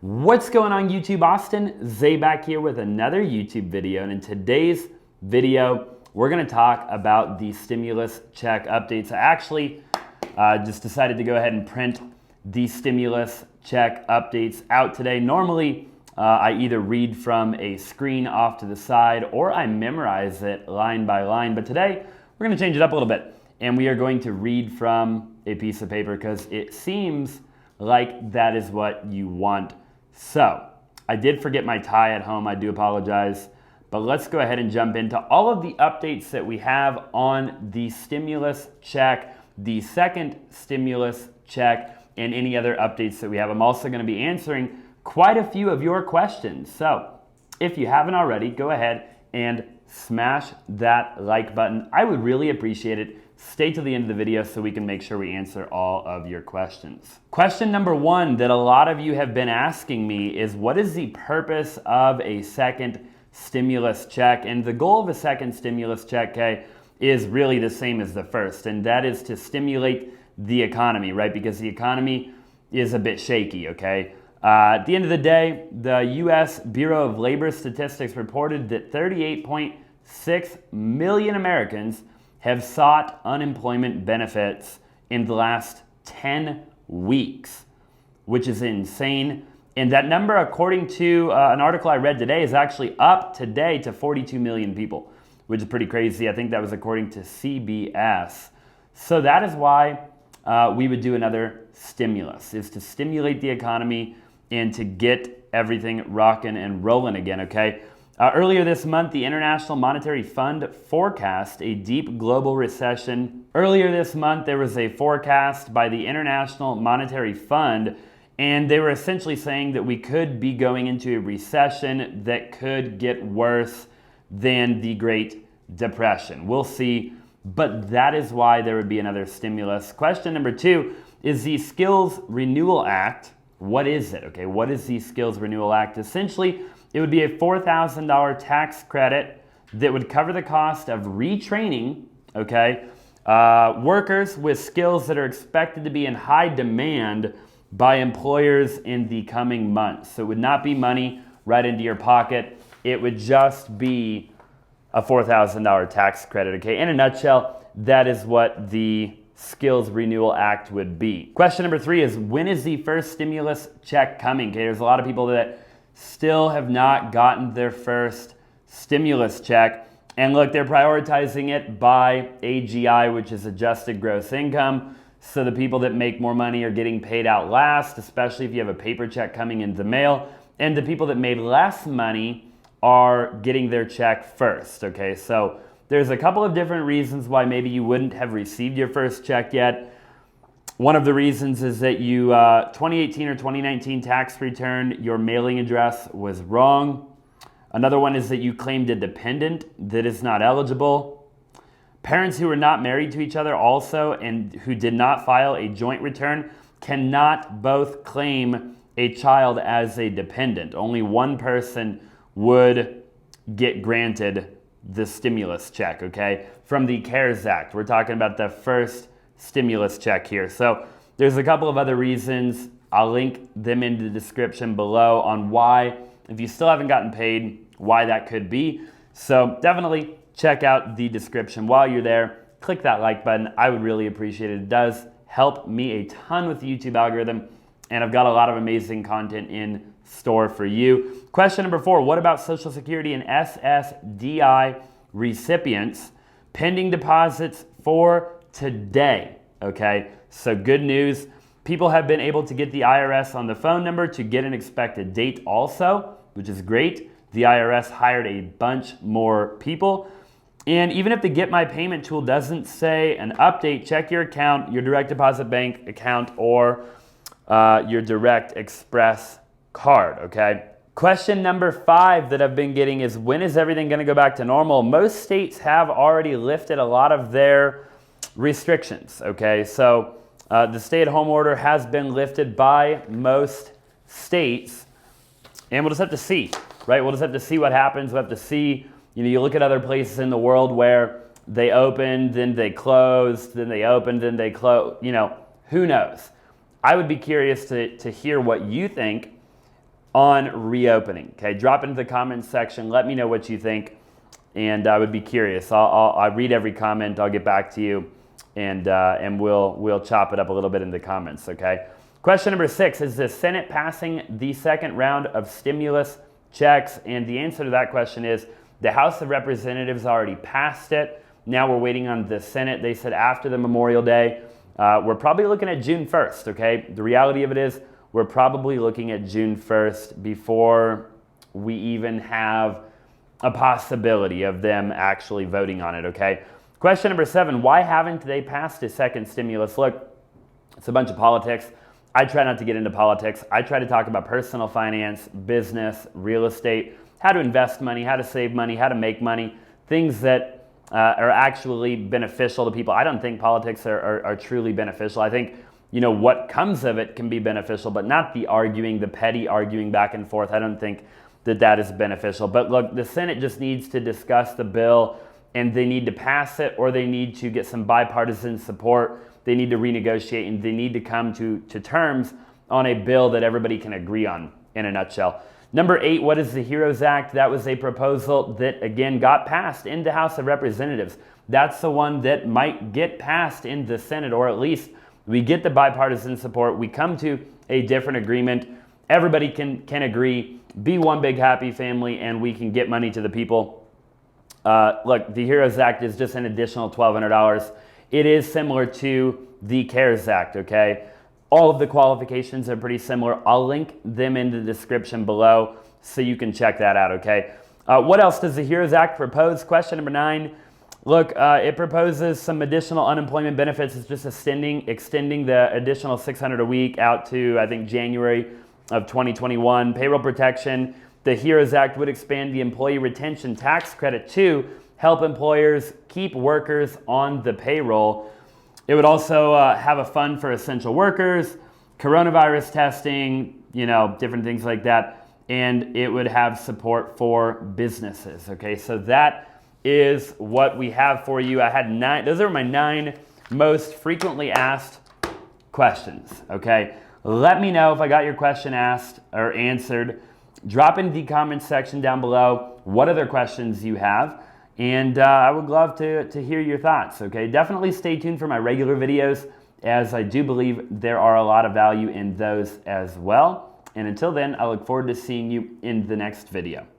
What's going on YouTube Austin? Zay back here with another YouTube video, and in today's video we're going to talk about the stimulus check updates. I actually just decided to go ahead and print the stimulus check updates out today. Normally I either read from a screen off to the side or I memorize it line by line, but today we're going to change it up a little bit and we are going to read from a piece of paper because it seems like that is what you want. So, I did forget my tie at home, I do apologize, but let's go ahead and jump into all of the updates that we have on the stimulus check, the second stimulus check, and any other updates that we have. I'm also going to be answering quite a few of your questions. So, if you haven't already, go ahead and smash that like button. I would really appreciate it. Stay to the end of the video so we can make sure we answer all of your questions. Question number one that a lot of you have been asking me is, what is the purpose of a second stimulus check? And the goal of a second stimulus check, okay, is really the same as the first, and that is to stimulate the economy, right? Because the economy is a bit shaky, okay? At the end of the day, the U.S. Bureau of Labor Statistics reported that 38.6 million Americans have sought unemployment benefits in the last 10 weeks, which is insane. And that number, according to an article I read today, is actually up today to 42 million people, which is pretty crazy. I think that was according to CBS. So that is why we would do another stimulus, is to stimulate the economy and to get everything rocking and rolling again, okay? Earlier this month, the International Monetary Fund forecast a deep global recession. Earlier this month, there was a forecast by the International Monetary Fund, and they were essentially saying that we could be going into a recession that could get worse than the Great Depression. We'll see, but that is why there would be another stimulus. Question number two is the Skills Renewal Act. What is it? Okay, what is the Skills Renewal Act? Essentially, it would be a $4,000 tax credit that would cover the cost of retraining, okay, workers with skills that are expected to be in high demand by employers in the coming months. So it would not be money right into your pocket. It would just be a $4,000 tax credit, okay? In a nutshell, that is what the Skills Renewal Act would be. Question number three is, when is the first stimulus check coming? Okay, there's a lot of people that still have not gotten their first stimulus check. And look, they're prioritizing it by AGI, which is adjusted gross income. So the people that make more money are getting paid out last, especially if you have a paper check coming in the mail. And the people that made less money are getting their check first, okay? So there's a couple of different reasons why maybe you wouldn't have received your first check yet. One of the reasons is that you 2018 or 2019 tax return, your mailing address was wrong. Another one is that you claimed a dependent that is not eligible. Parents who are not married to each other also and who did not file a joint return cannot both claim a child as a dependent. Only one person would get granted the stimulus check, okay? From the CARES Act. We're talking about the first stimulus check here. So there's a couple of other reasons. I'll link them in the description below on why, if you still haven't gotten paid, why that could be. So definitely check out the description while you're there. Click that like button. I would really appreciate it. It does help me a ton with the YouTube algorithm, and I've got a lot of amazing content in store for you. Question number four, what about Social Security and SSDI recipients? Pending deposits for today, okay? So good news. People have been able to get the IRS on the phone number to get an expected date also, which is great. The IRS hired a bunch more people. And even if the Get My Payment tool doesn't say an update, check your account, your direct deposit bank account, or your Direct Express card, okay? Question number five that I've been getting is, when is everything going to go back to normal? Most states have already lifted a lot of their restrictions, okay? So the stay-at-home order has been lifted by most states, and we'll just have to see, right? We'll just have to see what happens. We'll have to see, you look at other places in the world where they opened, then they closed, then they opened, then they closed, who knows? I would be curious to hear what you think on reopening. Okay, drop into the comments section. Let me know what you think, and I would be curious. I'll read every comment. I'll get back to you, and we'll chop it up a little bit in the comments. Okay. Question number 6: is the Senate passing the second round of stimulus checks? And the answer to that question is the House of Representatives already passed it. Now we're waiting on the Senate. They said after the Memorial Day. We're probably looking at June 1st. Okay. The reality of it is, we're probably looking at June 1st before we even have a possibility of them actually voting on it, okay? Question number 7, why haven't they passed a second stimulus? Look, it's a bunch of politics. I try not to get into politics. I try to talk about personal finance, business, real estate, how to invest money, how to save money, how to make money, things that are actually beneficial to people. I don't think politics are truly beneficial. I think what comes of it can be beneficial, but not the arguing, the petty arguing back and forth. I don't think that is beneficial. But look, the Senate just needs to discuss the bill, and they need to pass it, or they need to get some bipartisan support. They need to renegotiate, and they need to come to terms on a bill that everybody can agree on, in a nutshell. Number 8, what is the HEROES Act? That was a proposal that, again, got passed in the House of Representatives. That's the one that might get passed in the Senate, or at least we get the bipartisan support. We come to a different agreement. Everybody can agree, be one big happy family, and we can get money to the people. Look, the HEROES Act is just an additional $1,200. It is similar to the CARES Act, okay? All of the qualifications are pretty similar. I'll link them in the description below so you can check that out, okay? What else does the HEROES Act propose? Question number 9. Look, it proposes some additional unemployment benefits. It's just extending the additional $600 a week out to, I think, January of 2021. Payroll protection. The HEROES Act would expand the employee retention tax credit to help employers keep workers on the payroll. It would also have a fund for essential workers, coronavirus testing, different things like that. And it would have support for businesses. Okay, so that is what we have for you. I had 9. Those are my 9 most frequently asked questions. Okay, let me know if I got your question asked or answered. Drop in the comments section down below what other questions you have, and I would love to hear your thoughts. Okay, definitely stay tuned for my regular videos, as I do believe there are a lot of value in those as well. And until then, I look forward to seeing you in the next video.